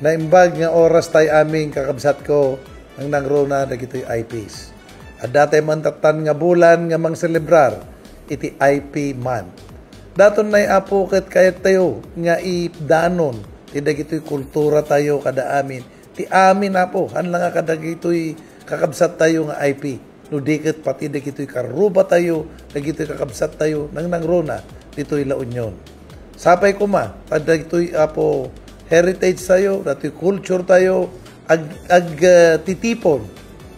Naimbag nga oras tayo aming kakabsat ko ang nangruna na gito'y IPs. At dati man tatan nga bulan nga mang celebrar iti IP man. Daton na apo ket kayat tayo nga ipdanon ti dagitoy kultura tayo kada amin. Ti amin apo hanlang nga kada gito'y kakabsat tayo nga IP. No diket pati dagitoy karuba tayo, dagitoy kakabsat tayo nang nangruna dito'y La Union. Sapay ko ma, kada gito'y apo heritage tayo, dato'y culture tayo, titipon.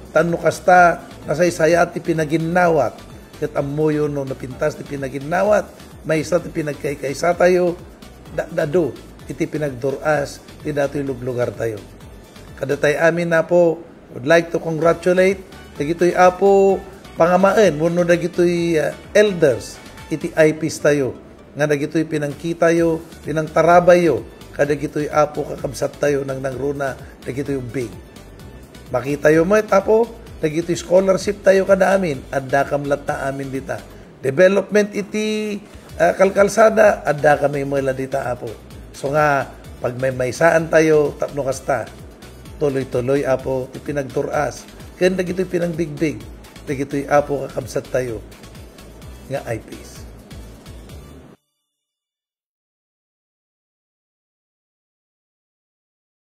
Tano kasta, nasaysaya ti pinaginawat. Kat amoyo no napintas ti pinaginawat, may isa ti pinagkaykaysa tayo, dado, iti pinagduras, ti dato'y luglugar tayo. Kada tayo amin na po, would like to congratulate, dagito'y apo pangamaan, muno dagito'y elders, iti IPs tayo. Nga dagito'y pinangkita yo, pinangtarabay yo, kada gito'y apo kakabsat tayo nang nangruna, dagito'y big. Makita yo mo, tapo, dagito'y scholarship tayo kada amin, adda kamlat ta amin dita. Development iti kalkalsada, adda kami mula dita apo. So nga, pag may maysaan tayo, tapno kasta, tuloy-tuloy apo, ipinagturas. Kaya dagito'y pinangbigbig, dagito'y apo kakabsat tayo, nga IPs.